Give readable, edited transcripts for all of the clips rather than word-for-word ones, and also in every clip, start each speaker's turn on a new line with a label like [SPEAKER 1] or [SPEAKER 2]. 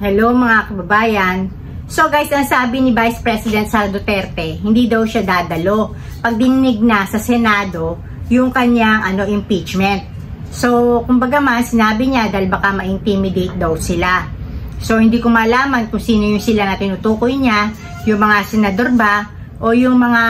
[SPEAKER 1] Hello mga kababayan. So guys, ang sabi ni Vice President Sara Duterte, hindi daw siya dadalo pag dinig na sa Senado yung kanyang impeachment. So kumbaga man, sinabi niya dahil baka ma-intimidate daw sila. So hindi ko malaman kung sino yung sila na tinutukoy niya, yung mga senador ba o yung mga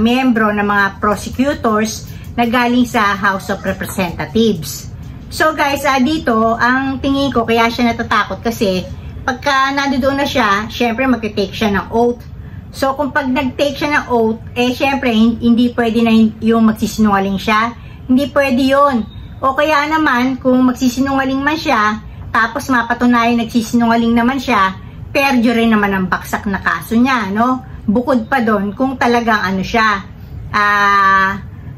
[SPEAKER 1] miyembro ng mga prosecutors na galing sa House of Representatives. So guys, dito, ang tingin ko, kaya siya natatakot kasi pagka nandoon na siya, syempre magte-take siya ng oath. So kung pag nag-take siya ng oath, syempre hindi pwede na yung magsisinungaling siya. Hindi pwede yun. O kaya naman, kung magsisinungaling man siya, tapos mapatunayan nagsisinungaling naman siya, perjury naman ang baksak na kaso niya, no? Bukod pa doon, kung talagang siya,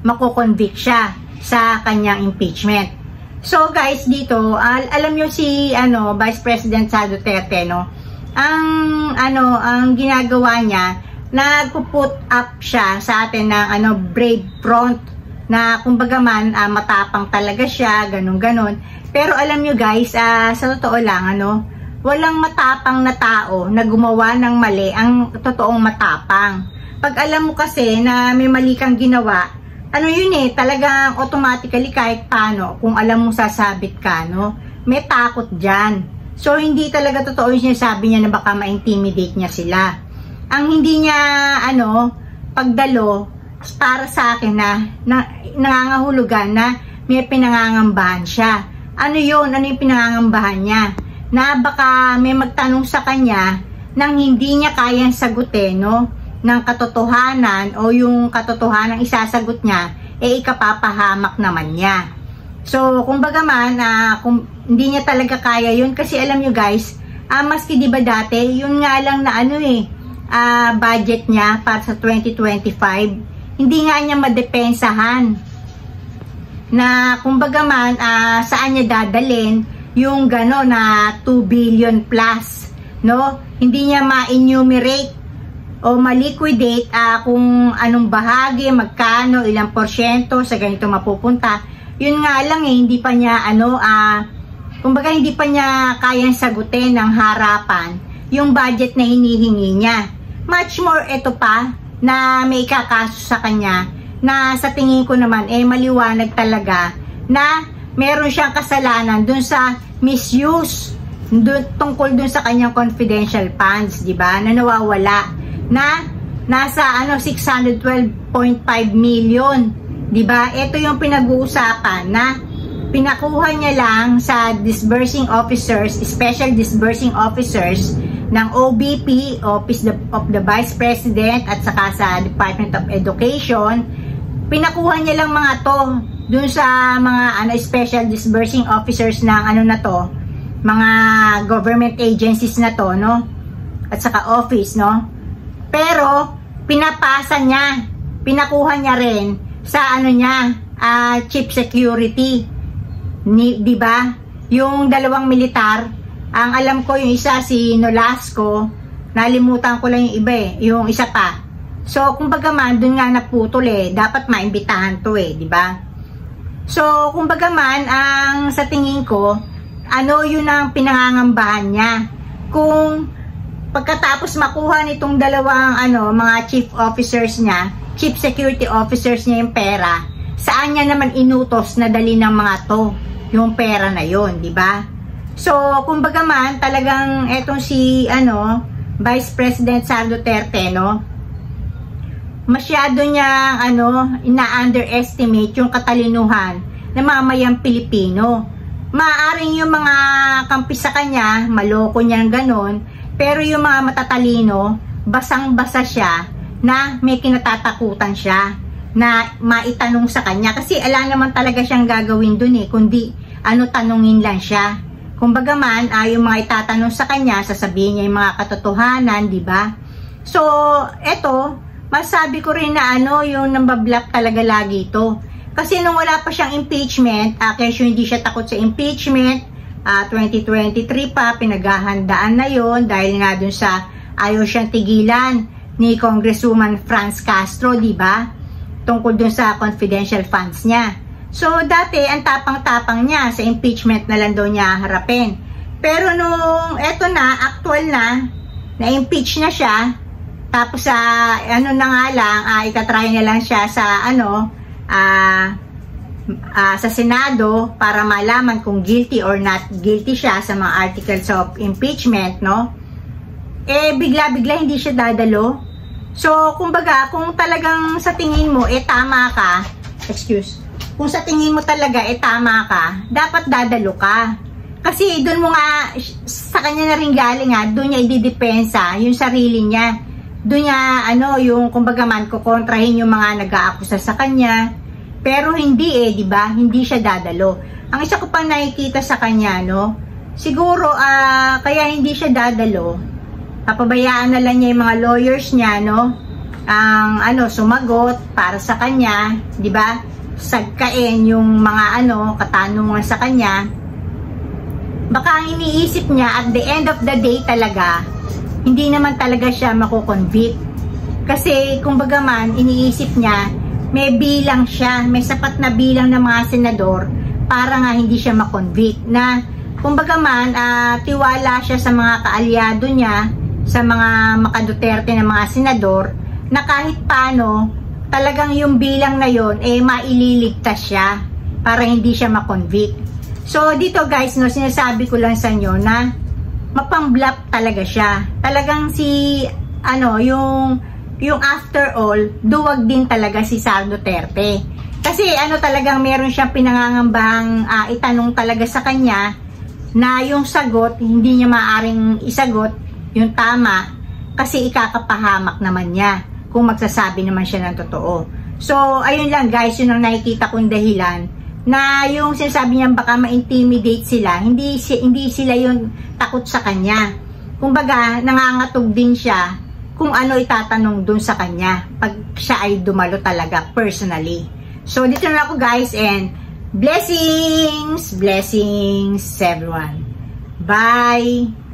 [SPEAKER 1] makukonvict siya sa kanyang impeachment. So guys, dito, alam nyo si Vice President Sara Duterte, no? Ang ginagawa niya, nagpo-put up siya sa atin ng brave front na kumbaga man matapang talaga siya, ganun-ganon. Pero alam nyo guys, sa totoo lang, walang matapang na tao na gumawa ng mali ang totoong matapang. Pag alam mo kasi na may mali kang ginawa, talagang automatically kahit paano, kung alam mo sasabit ka, may takot dyan. So, hindi talaga totoo yung sinasabi niya na baka ma-intimidate niya sila. Ang hindi niya, pagdalo, para sa akin na nangangahulugan na may pinangangambahan siya. Ano yun? Ano yung pinangangambahan niya? Na baka may magtanong sa kanya nang hindi niya kayang sagutin, ng katotohanan o yung katotohanan isasagot niya, ikapapahamak naman niya. So, kumbaga man, kung hindi niya talaga kaya yun, kasi alam nyo guys, maski diba dati, yun nga lang na budget niya para sa 2025, hindi nga niya madepensahan na kumbaga man, saan niya dadalhin yung gano'n na 2 billion plus, no? Hindi niya ma-enumerate o ma-liquidate kung anong bahagi, magkano, ilang porsyento sa ganito mapupunta. Yun nga lang hindi pa niya kumbaga hindi pa niya kayang sagutin ng harapan yung budget na hinihingi niya. Much more ito pa na may ikakaso sa kanya na sa tingin ko naman maliwanag talaga na meron siyang kasalanan dun sa misuse tungkol dun sa kanyang confidential funds, di ba? Na nawawala na nasa 612.5 million, 'di ba? Ito yung pinag-uusapan na pinakuha niya lang sa disbursing officers, special disbursing officers ng OBP, Office of the Vice President, at saka sa Department of Education. Pinakuha niya lang mga to dun sa mga special disbursing officers ng na to, mga government agencies na to, no? At saka office, no? Pero pinapasa niya, pinakuha niya rin sa chief security, di ba? Yung dalawang militar, ang alam ko yung isa si Nolasco, nalimutan ko lang yung iba yung isa pa. So kumbaga man dun nga naputol dapat maimbitahan to di ba? So kumbaga man ang sa tingin ko, yun ang pinangangambahan niya. Kung pagkatapos makuha nitong dalawang mga chief officers niya, chief security officers niya yung pera, saan niya naman inutos na dali ng mga to yung pera na yon, di ba? So, kumbaga man, talagang etong si Vice President Sara Duterte, masyado niya ina-underestimate yung katalinuhan ng mamayang Pilipino. Maaaring yung mga kampi sa kanya, maloko niyang ganon, pero yung mga matatalino, basang-basa siya na may kinatatakutan siya na maitanong sa kanya. Kasi ala naman talaga siyang gagawin dun kundi tanungin lang siya. Kumbaga man, yung mga itatanong sa kanya, sasabihin niya yung mga katotohanan, di ba? So, eto, masabi ko rin na yung nambablock talaga lagi ito. Kasi nung wala pa siyang impeachment, kesyo hindi siya takot sa impeachment, 2023 pa, pinaghahandaan na yon dahil nga dun sa ayaw siyang tigilan ni Congresswoman Franz Castro, di ba? Tungkol dun sa confidential funds niya. So, dati, ang tapang-tapang niya sa impeachment na lang daw niya harapin. Pero nung eto na, actual na-impeach na siya, tapos ano na nga lang, itatry na lang siya sa sa Senado para malaman kung guilty or not guilty siya sa mga articles of impeachment, no? Bigla-bigla hindi siya dadalo. So, kumbaga, kung talagang sa tingin mo, tama ka, kung sa tingin mo talaga, tama ka, dapat dadalo ka. Kasi doon mo nga, sa kanya na rin galing doon niya ididepensa yung sarili niya. Doon niya, yung kumbaga man, kukontrahin yung mga nag-aakusa sa kanya. Pero hindi di ba? Hindi siya dadalo. Ang isa ko pang nakikita sa kanya, no? Siguro, kaya hindi siya dadalo. Papabayaan na lang niya yung mga lawyers niya, no? Ang, sumagot para sa kanya, di ba? Sagkain yung mga, katanungan sa kanya. Baka ang iniisip niya, at the end of the day talaga, hindi naman talaga siya makukonvict. Kasi, kumbaga man, iniisip niya, may bilang siya, may sapat na bilang ng mga senador para nga hindi siya makonvict. Na, kumbaga man, tiwala siya sa mga kaalyado niya, sa mga makaduterte na mga senador, na kahit paano, talagang yung bilang na yon maililigtas siya para hindi siya makonvict. So, dito guys, no, sinasabi ko lang sa inyo na mapang-bluff talaga siya. Talagang yung after all, duwag din talaga si Sara Duterte. Kasi talagang meron siyang pinangangambahang itanong talaga sa kanya na yung sagot, hindi niya maaring isagot yung tama kasi ikakapahamak naman niya kung magsasabi naman siya ng totoo. So, ayun lang guys, yun ang nakikita kong dahilan na yung sinasabi niya baka ma-intimidate sila, hindi sila yung takot sa kanya. Kumbaga, nangangatog din siya kung ano itatanong dun sa kanya pag siya ay dumalo talaga personally. So, dito na ako guys, and blessings everyone. Bye!